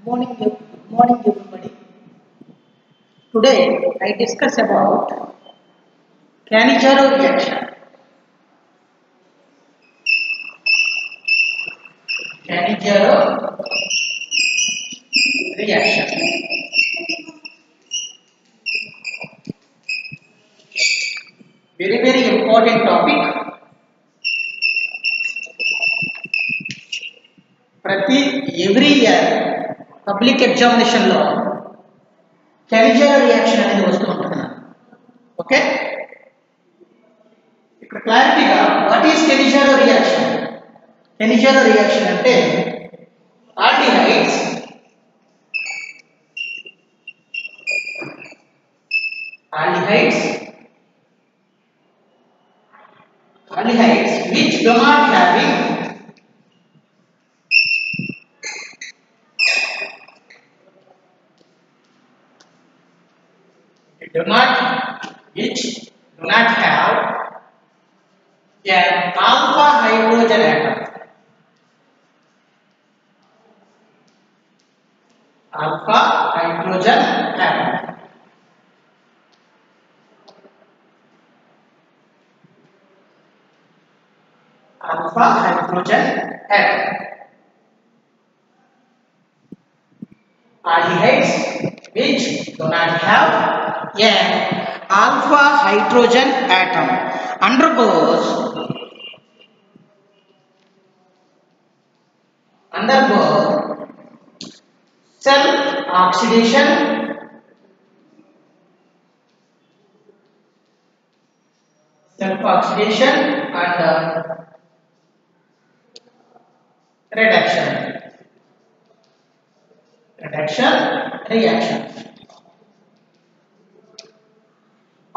Morning everybody. Today I discuss about Cannizzaro reaction. Cannizzaro reaction. Very important topic. Every year public examination లో Cannizzaro reaction అనేది వస్తూ ఉంటుంది. Okay, ఇక్కడ క్లారిటీగా what is Cannizzaro reaction? Cannizzaro reaction అంటే aldehydes which do not having which do not have an alpha hydrogen atom. Alpha hydrogen atom. Alpha hydrogen atom. Aldehydes which do not have an alpha hydrogen atom undergoes self oxidation and reduction reaction.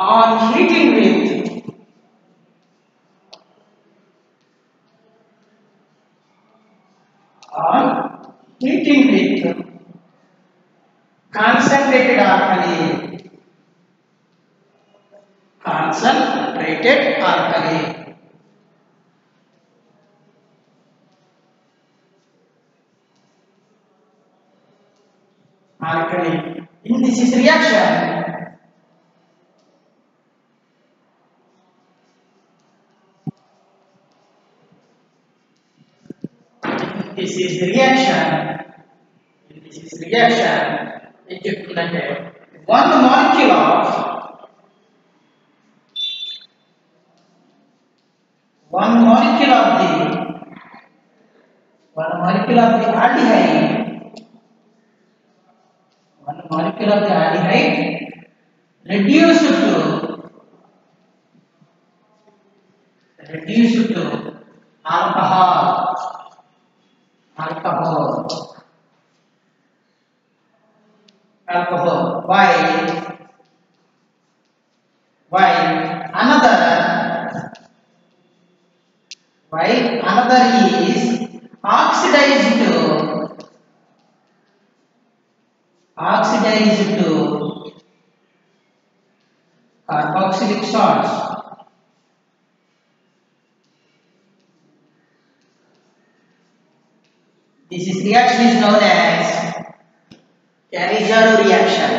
On heating with concentrated alkali, in this reaction one molecule of the aldehyde reduced to alcohol. While another is oxidized to carboxylic salts. This reaction is known as Cannizzaro reaction.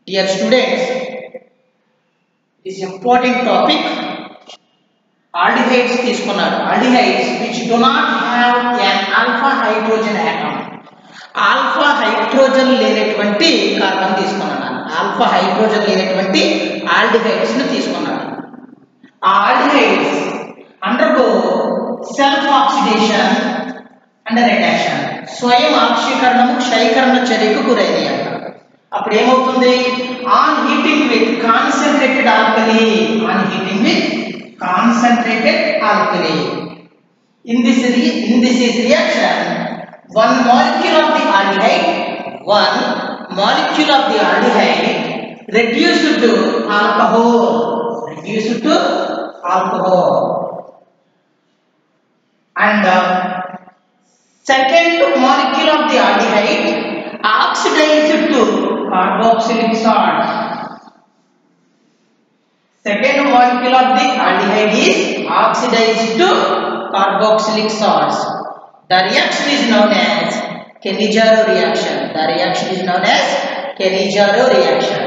Dear students, this important topic. Aldehydes తీసుకున్నారు. Aldehydes which do not have an alpha hydrogen atom. Alpha hydrogen లేనటువంటి carbon తీసుకున్నాను. Alpha hydrogen లేనటువంటి aldehydes ను తీసుకున్నాను. ఆ aldehydes undergo self oxidation and reduction, స్వయం ఆక్సీకరణము క్షయీకరణ చర్యకు గురైంది అంట. అప్పుడు ఏమవుతుంది? On heating with concentrated alkali, in this reaction one molecule of the aldehyde reduced to alcohol, and second molecule of the aldehyde oxidized to carboxylic salt. Second molecule of the aldehyde is oxidized to carboxylic salts. The reaction is known as Cannizzaro reaction. The reaction is known as Cannizzaro reaction.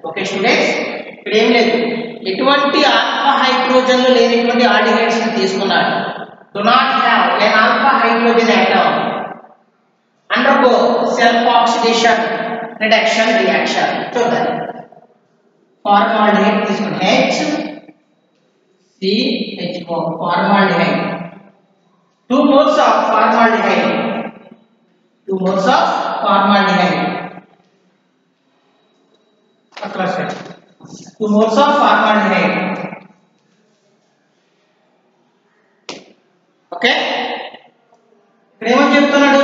Okay students, ఇక్కడ ఏం లేదు, ఎటువంటి alpha హైడ్రోజన్లు లేనటువంటి aldehydes ని తీసుకున్నాడు. Do not have an alpha hydrogen atom undergo self oxidation reduction reaction. చూద్దాం. Formaldehyde తీసుకుని HCHO formaldehyde, 2 moles of formaldehyde, 2 moles of formaldehyde, 2 moles of formaldehyde. Okay, ఇక్కడ ఏమని చెప్తున్నాడు,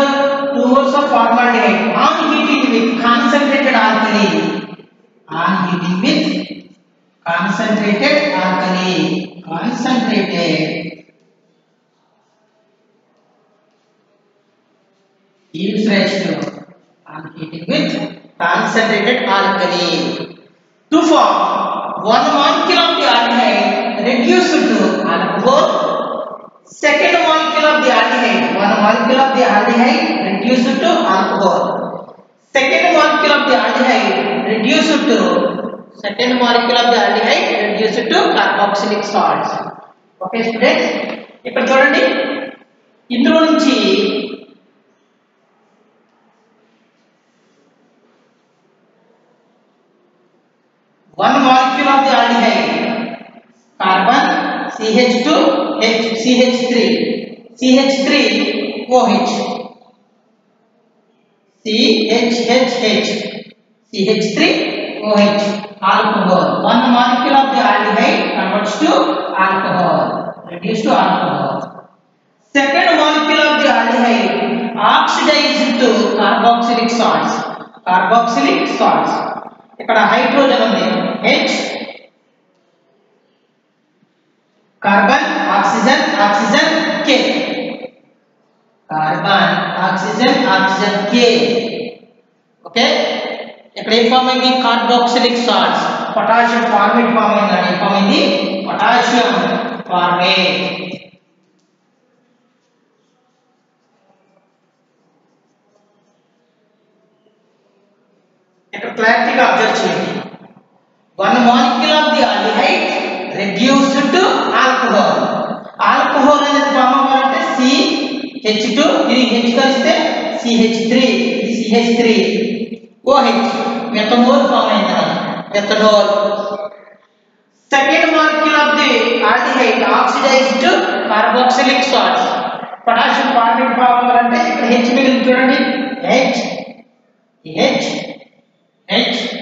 2 moles of formaldehyde on heating with concentrated alkali, on heating with concentrated alkali, concentrated gives rise to on heating with concentrated alkali to form 1 molecule of the aldehyde reduced to alcohol. Second molecule of the aldehyde, 1 molecule of the aldehyde reduced to alcohol. Second molecule of the aldehyde reduced to carboxylic salts. Okay students, ఇక్కడ చూడండి, ఇందులో నుంచి one molecule of the aldehyde, carbon CH2 CH3 CH3OH CH3OH alcohol. One molecule of the aldehyde converts to alcohol, reduced to alcohol. Second molecule of the aldehyde oxidized to carboxylic salts, carboxylic salts. ఇక్కడ hydrogen ఉంది H, carbon oxygen oxygen K, carbon oxygen oxygen K. Okay, ఇక్కడ ఏం form అయింది, carboxylic salts, potassium formate form అయింది. ఏం form అయింది, potassium format. ఇక్కడ క్లారిటీగా అబ్జర్వ్ చేయండి. 1 molecule of the aldehyde reduced to alcohol. Alcohol అనేది ఫామ్ అవ్వాలంటే CH2, ఇది H కలిస్తే CH3, ఇది CH3OH, మెథనోల్ ఫామ్ అయింది, methanol. Second molecule of the aldehyde oxidized to carboxylic salts. Potassium formate form అవ్వాలంటే ఇక్కడ H మిగిలింది చూడండి, HCOOK,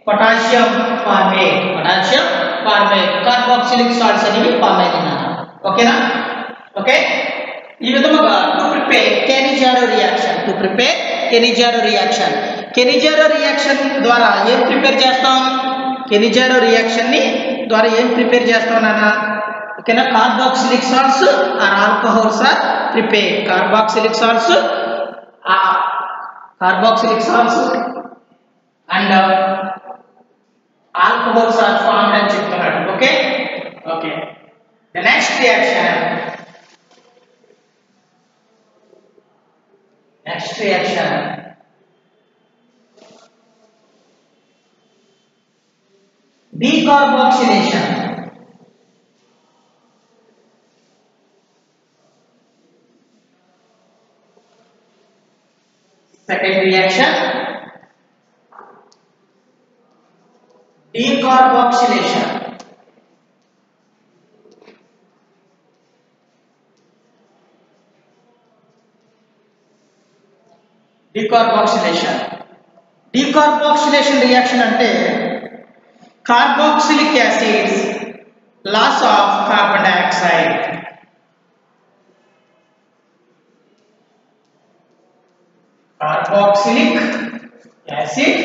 potassium formate, carboxylic salts అనేవి ఫామ్ అయినాయి. ఓకేనా? ఓకే, ఈ విధముగా టు ప్రిపేర్ Cannizzaro రియాక్షన్ ద్వారా ఏం ప్రిపేర్ చేస్తాం, Cannizzaro రియాక్షన్ ని ద్వారా ఏం ప్రిపేర్ చేస్తాం నాన్న? ఓకేనా, carboxylic salts or alcohols or prepare, carboxylic salts and alcohols are formed అని చెప్తున్నాడు. Okay, the next reaction decarboxylation. Second reaction, decarboxylation. Decarboxylation reaction అంటే carboxylic acids loss of carbon dioxide. Carboxylic acid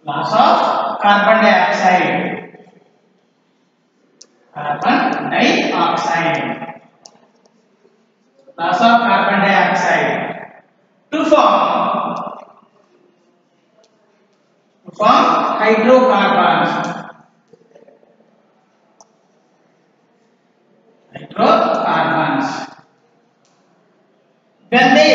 loss of carbon dioxide, loss of carbon dioxide to form hydrocarbons. hydrocarbons. When they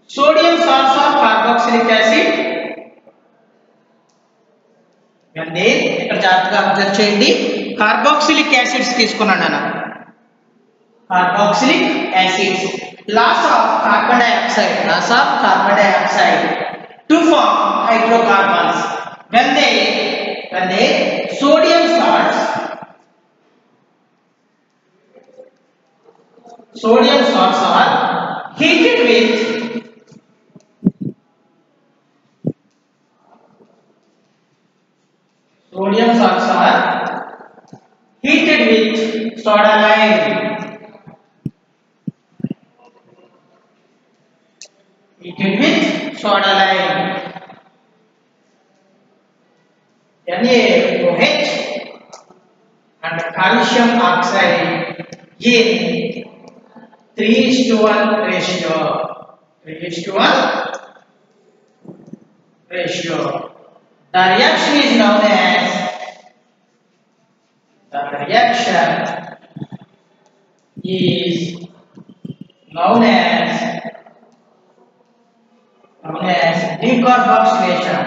sodium salts or carboxylic acid, when they ఇక్కడ జాగ్రత్తగా observe చేయండి, carboxylic acids తీసుకున్నాను అన్న. Carboxylic acids loss of carbon dioxide to form hydrocarbons. When they sodium salts are heated with soda lime. Heated with soda lime. NaOH and calcium oxide in 3:1 ratio. 3:1 ratio. The reaction is known as decarboxylation.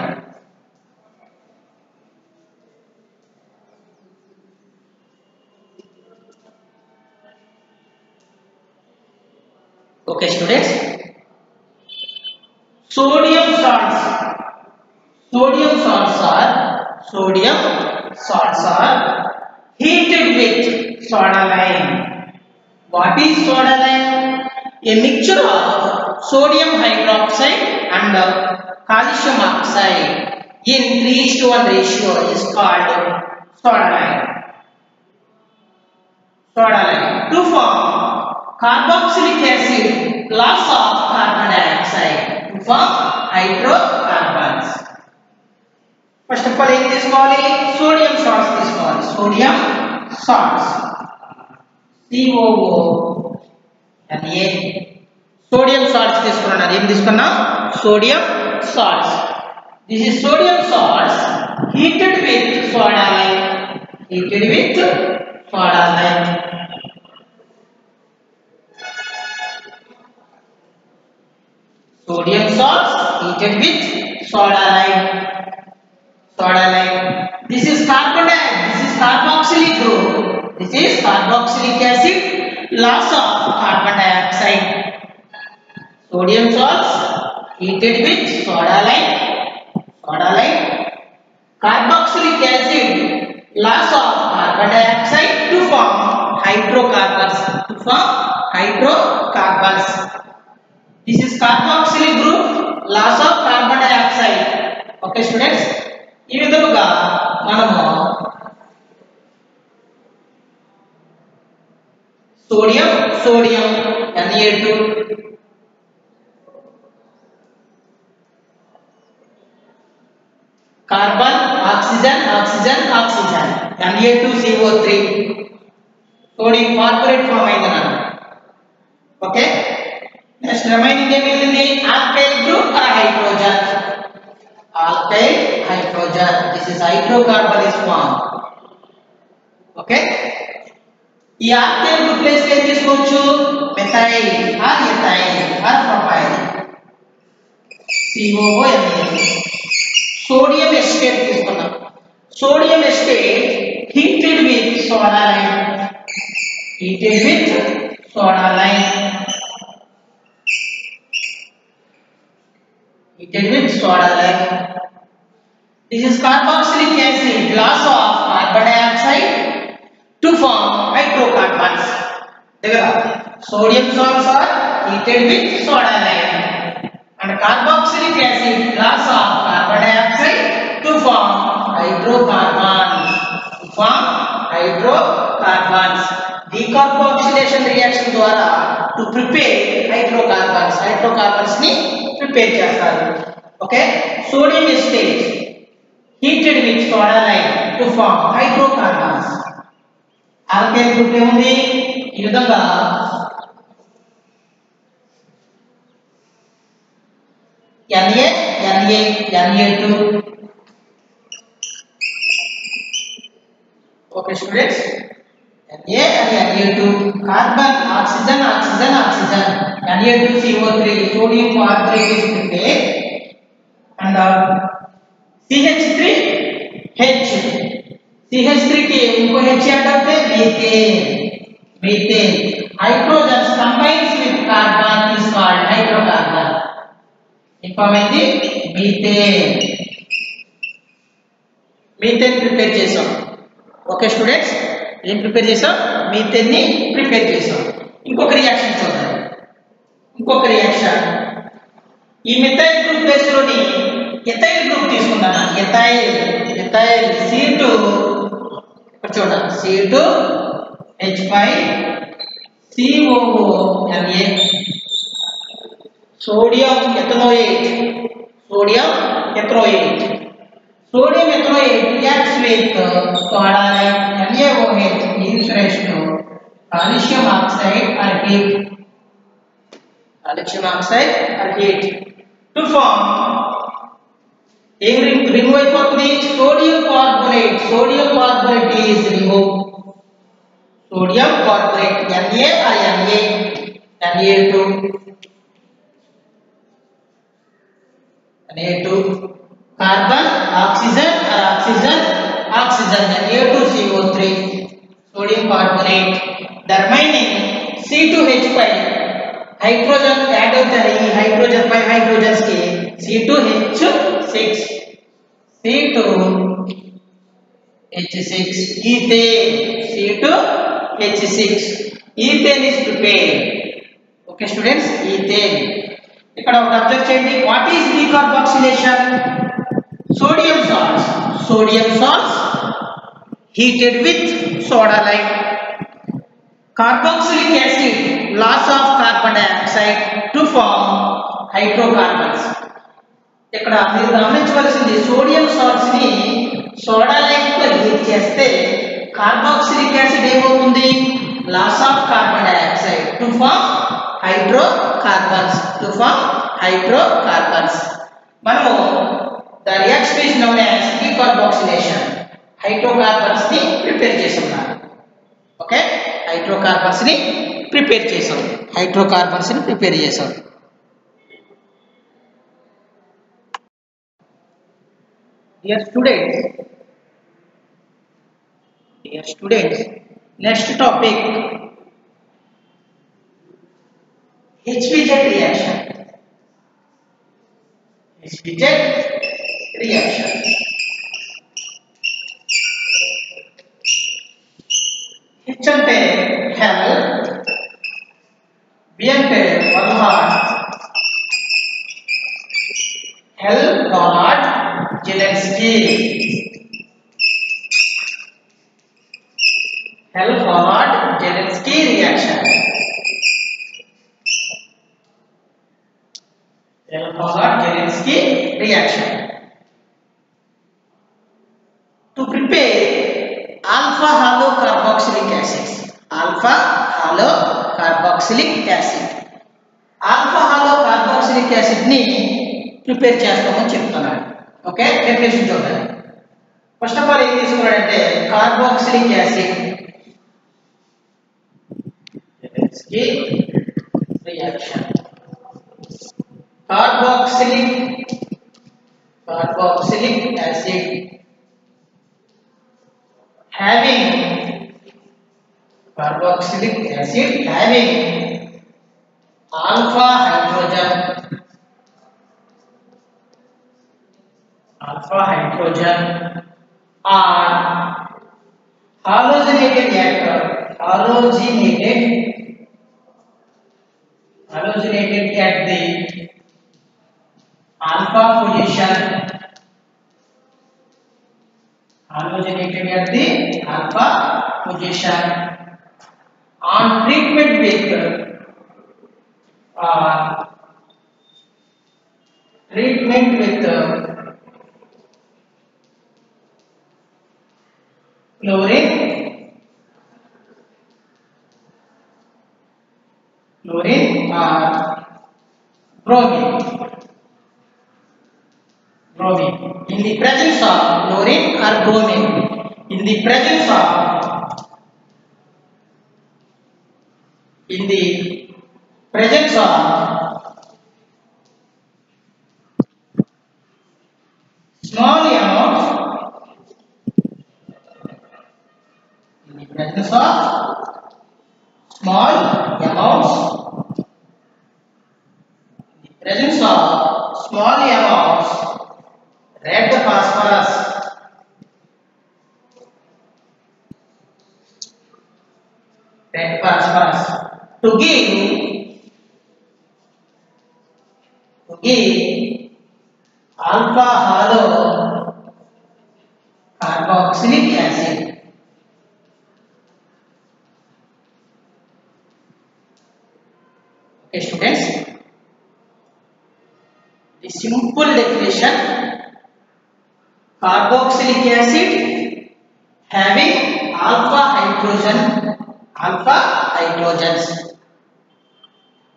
Okay, students. Sodium salts are heated with soda lime. What is soda lime? A mixture of sodium hydroxide and calcium oxide in 3:1 ratio is called soda lime. To form carboxylic acid, loss of carbon dioxide to form hydrocarbons. First of all, in this sodium salts తీసుకోవాలి. Sodium salts. COONA. Sodium salts తీసుకున్నాను. ఏం తీసుకున్నా? Sodium salts. This is sodium salts heated with soda lime. Sodium salts heated with soda lime. This is carboxylic group. This is carboxylic acid, loss of carbon dioxide. Sodium salts heated with soda lime. Carboxylic acid, loss of carbon dioxide to form hydrocarbons. This is carboxylic group, loss of carbon dioxide. Okay, students. ఈ విధముగా మనము sodium Na2, carbon oxygen Na2CO3 sodium carbonate form అయిందన్న. Okay, next remaining ఏం మిగిలింది? Alkyl group or hydrogen. This is hydrocarbon is formed. Okay, ఈ alkyl group place ఏం తీసుకోవచ్చు? Methyl or ethyl or propyl. COONA. Sodium acetate తీసుకున్నాం. Sodium acetate heated with soda lime. This is carboxylic acid, loss of carbon dioxide to form hydrocarbons. Sodium salts are heated with soda lime and carboxylic acid, loss of carbon dioxide to form hydrocarbons. Decarboxylation reaction ద్వారా to prepare hydrocarbons ni prepare చేస్తారు. Okay, sodium acetate heated with soda lime to form hydrocarbons. Alkyl group ఏముంది? ఈ విధంగా Na Na2. Okay students, Na and Na2. Carbon, oxygen, Na2CO3, sodium chloride is prepared, and CH3H. CH3 के उनको H याद रखते हैं, methane. Hydrogen combines with carbon is called hydrocarbon. Information methane. Methane prepare చేసాం. Okay students, ఏం prepare చేసాం? Methane ని prepare చేసాం. ఇంకొక రియాక్షన్ చూద్దాం. ఇంకొక రియాక్షన్, ఈ మిథైల్ గ్రూప్ బేస్ లోని ఎథైల్ గ్రూప్ తీసుకుందాం. ఎథైల్ C2, ఇక్కడ చూడండి, C2H5COO sodium ethanoate. Sodium ethanoate reacts with soda like NaOH is raised to calcium oxide or heat. To form remove అయిపోతుంది sodium carbonate is removed. Sodium carbonate Na or Na2. Carbon, oxygen Na2CO3, sodium carbonate. The remaining C2H5 hydrogen add అవుతాయి. hydrogen 5 hydrogens की C2H6 C2H6 ethane is prepared. Okay students, ethane. ఇక్కడ ఒక observe చేయండి. What is decarboxylation? Sodium salts heated with soda like. Carboxylic acid, loss of carbon dioxide to form hydrocarbons. ఇక్కడ మీరు గమనించవలసింది, sodium salts ని soda like తో heat చేస్తే carboxylic acid ఏమవుతుంది? Loss of carbon dioxide to form hydrocarbons. మనము the reaction is known as decarboxylation. hydrocarbons ని prepare చేస్తున్నాం. ఓకే, hydrocarbons ని ప్రిపేర్ చేసాం. Dear students, next topic, HVZ reaction. H అంటే hell, B అంటే Bernhard, Bernhard Zelensky. Bernhard Zelensky reaction. Zelensky reaction. To prepare alpha halo carboxylic acid. Alpha halo carboxylic acid ni prepare చేస్తామని చెప్తున్నాడు. Okay, definition చూద్దాం. First of all ఏం తీసుకున్నాడంటే carboxylic acid Zelensky reaction. Carboxylic acid having alpha hydrogen or halogenated at the alpha position. On treatment with chlorine or bromine. bromine. In the presence of chlorine or bromine, in the presence of small amounts, in the presence of small amounts, red phosphorus, to give alpha halo carboxylic acid. Okay students, the simple definition: carboxylic acid having alpha hydrogens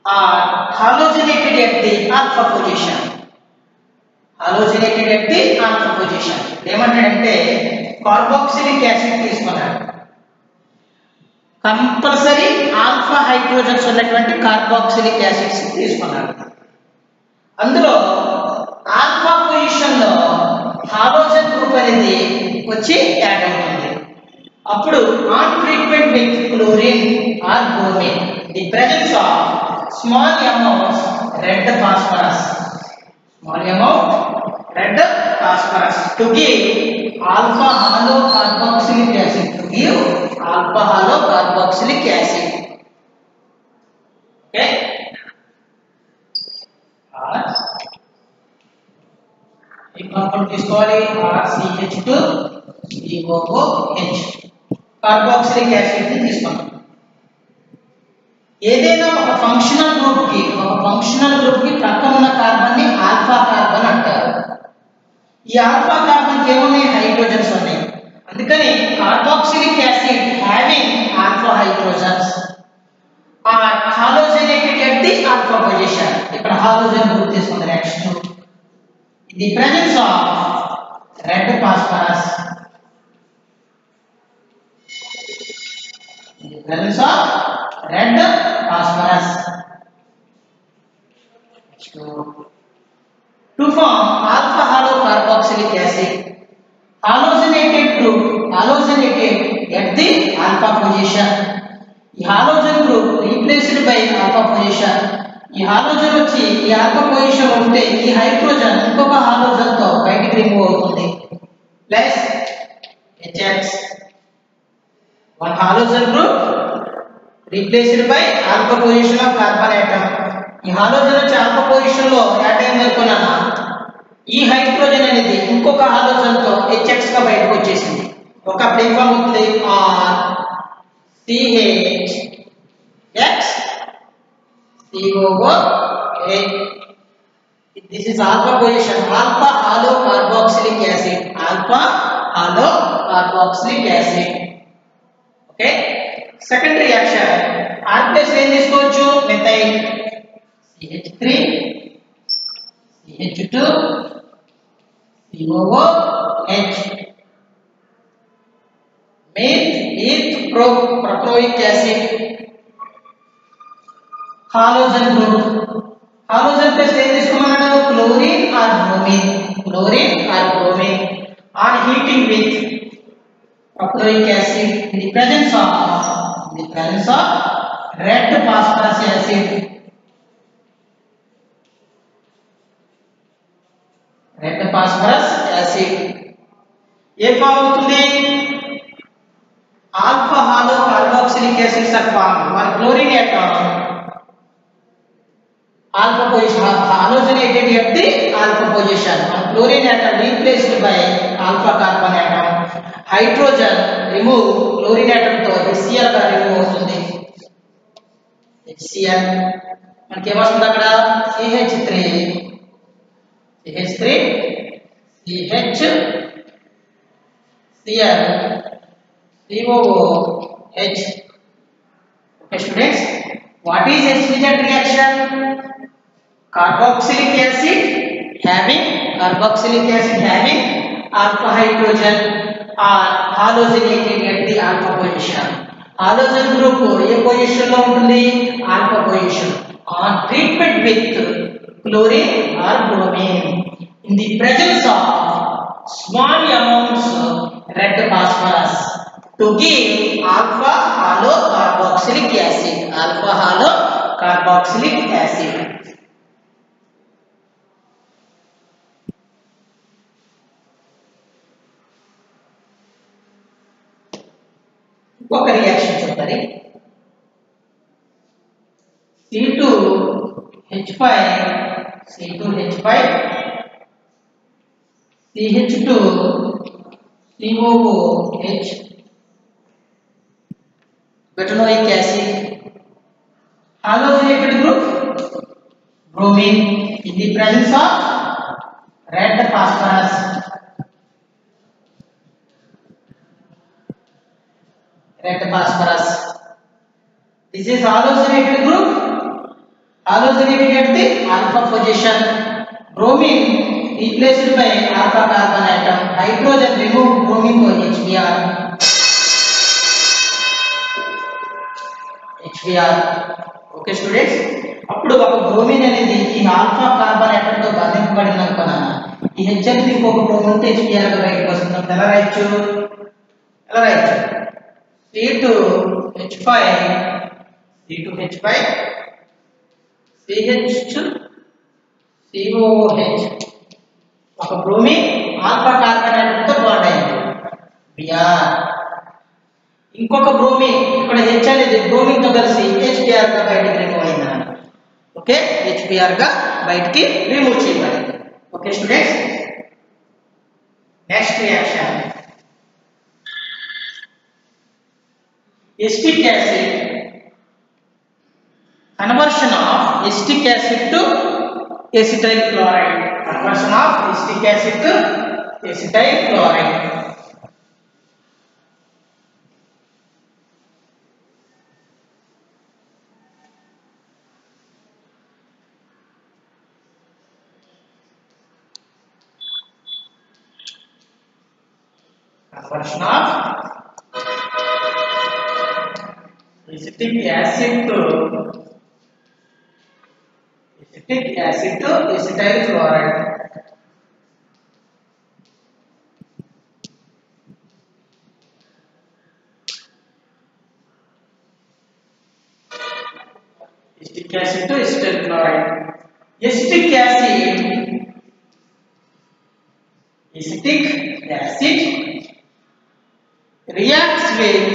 are halogenated at the alpha position. ఏమంటాడంటే carboxylic acid తీసుకున్నాడు, compulsory alpha hydrogens ఉన్నటువంటి carboxylic acids తీసుకున్నాడు. అందులో alpha position లో halogen group అనేది వచ్చి add అవుతుంది. అప్పుడు non frequent with chlorine or bromine, the presence of small amounts red phosphorus, to give alpha halo carboxylic acid, okay. Example తీసుకోవాలి, RCH2COOH carboxylic acid ని తీసుకుంటాం. ఏదైనా ఒక ఫంక్షనల్ గ్రూప్ కి ప్రక్కన ఉన్న కార్బన్ ని ఆల్ఫా కార్బన్ అంటారు. ఈ ఆల్ఫా కార్బన్ కి ఏమున్నాయి? హైడ్రోజన్స్ ఉన్నాయి. అందుకని carboxylic acid having alpha hydrogens are halogenated at the alpha position. ఇక్కడ హాలోజన్ గ్రూప్ తీసుకుంది. Next the presence of red phosphorus, to form alpha halo carboxylic acid, halogenated at the alpha position. ఈ halogen group replaced by alpha position. ఈ halogen వచ్చి ఈ alpha position ఉంటే ఈ hydrogen ఇంకొక halogen తో బయటికి రిమూవ్ అవుతుంది. Plus HX, one halogen group replaced by alpha position of carbon atom. ఈ హాలోజన్ వచ్చి ఆల్ఫా పొజిషన్ లో యాడ్ అయింది అనుకున్నానా, ఈ హైడ్రోజన్ అనేది ఇంకొక హాలోజన్ తో HX గా బయటకు వచ్చేసింది. ఒక బ్రేక్ ఫార్మ్ అవుతుంది CHX COOH. This is alpha position, alpha halo carboxylic acid, okay. Second reaction, R plus ఏం తీసుకోవచ్చు? methyl CH3 CH2 COOH, proproic acid, halogen group. Halogen plus ఏం తీసుకున్నాడు? Chlorine or bromine or heating with proproic acid in the presence of red phosphorus acid. ఏ form అవుతుంది? Alpha halo carboxylic acids or form. మన chlorine atom alpha position, halogenated at the alpha position, and chlorine atom replaced by alpha carbon atom. Hydrogen remove, chlorine atom తో HCl గా remove అవుతుంది. HCl మనకి ఏమొస్తుంది అక్కడ? CH3 CH Cl COOH. Okay students, what is SVZ reaction? Carboxylic acid having carboxylic acid having alpha hydrogen are halogenated at the alpha position. Halogen group A position లో ఉంటుంది? Alpha position. On treatment with chlorine or bromine in the presence of small amounts red phosphorus to give alpha halo carboxylic acid. Alpha halo carboxylic acid. ఒక reaction చూడండి. C2H5 CH2 COOH betanoic acid halogenated group bromine in the presence of red phosphorus. This is halogenated group, halogenated at the alpha position. Bromine replaced by alpha carbon atom. Hydrogen removed bromine to HBr. Okay students, అప్పుడు ఒక bromine అనేది ఈ alpha carbon atom తో బంధింపబడింది అనుకున్నాను. ఈ H అనేది ఇంకొక bromine తో HBr గా బయటకు వస్తుంది. ఎలా రాయొచ్చు? C2H5 CH2COOH ఒక బ్రోమిన్ ఆల్ఫా కార్బన్ atom తో బాండ్ అయింది Br. ఇంకొక బ్రోమిన్ ఇక్కడ H అనేది బ్రోమిన్ తో కలిసి HBr గా బయటికి రిమూవ్ అయింది. ఓకే, HBr గా బయటికి రిమూవ్ చేయబడింది. Okay students, next reaction acetic acid, conversion of acetic acid to acetyl chloride. Conversion of acetic acid to acetyl chloride. Conversion of acetic acid to acetyl chloride. Acetic acid to acetyl chloride. Acetic acid reacts with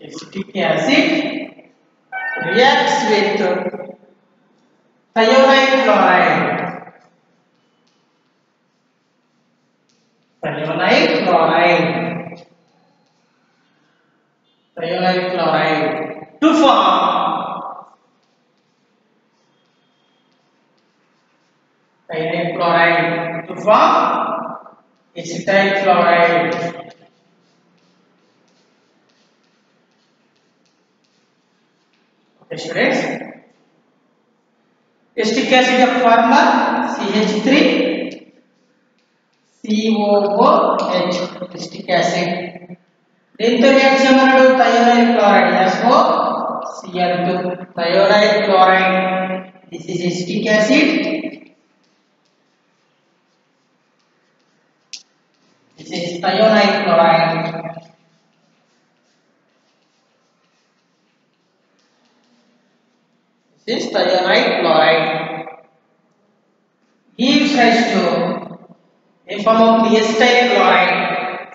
acetic acid reacts with thionite chloride. To form thionite chloride to form acetyl chloride. Okay students, acetic acid of formula CH3COOH acetic acid. దీంతో react చేయమన్నాడు thionyl chloride SOCl2 thionyl chloride. This is acetic acid. This is thionite chloride. This is thionite chloride. Gives rise to a form of the acetyl chloride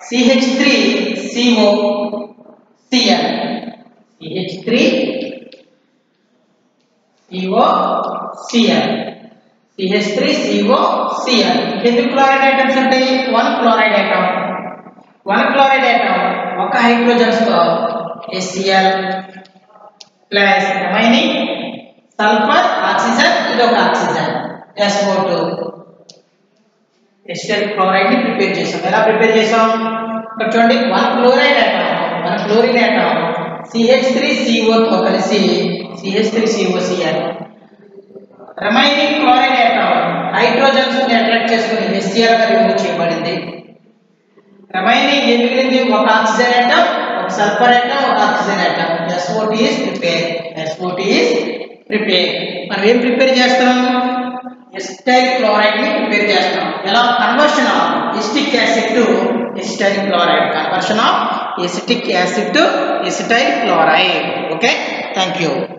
CH3COCl. CH3COCl. ఎన్ని chloride items ఉంటాయి? One chloride item ఒక hydrogens తో HCl plus remaining sulphur oxygen, ఇది ఒక oxygen SO2 acetyl chloride ని prepare చేసాం. ఎలా prepare చేసాం? ఇక్కడ చూడండి, వన్ క్లోరిన్ ఐటమ్ CH3CO తో కలిసి CH3COCl. Remaining chloride atom hydrogens ని అట్రాక్ట్ చేసుకుని HCl గా రిమూవ్ చేయబడింది. రిమైనింగ్ ఏం మిగిలింది? ఒక ఆక్సిజన్ ఆటం, ఒక సల్ఫర్ ఆటం, ఒక oxygen atom. SO2 is prepared. SO2 is prepared. మనం ఏం ప్రిపేర్ చేస్తున్నాం? ఎసిటైల్ క్లోరైడ్ ని ప్రిపేర్ చేస్తాం. ఎలా? Conversion of acetic acid to acetyl chloride. Conversion of acetic acid to acetyl chloride. Okay, thank you.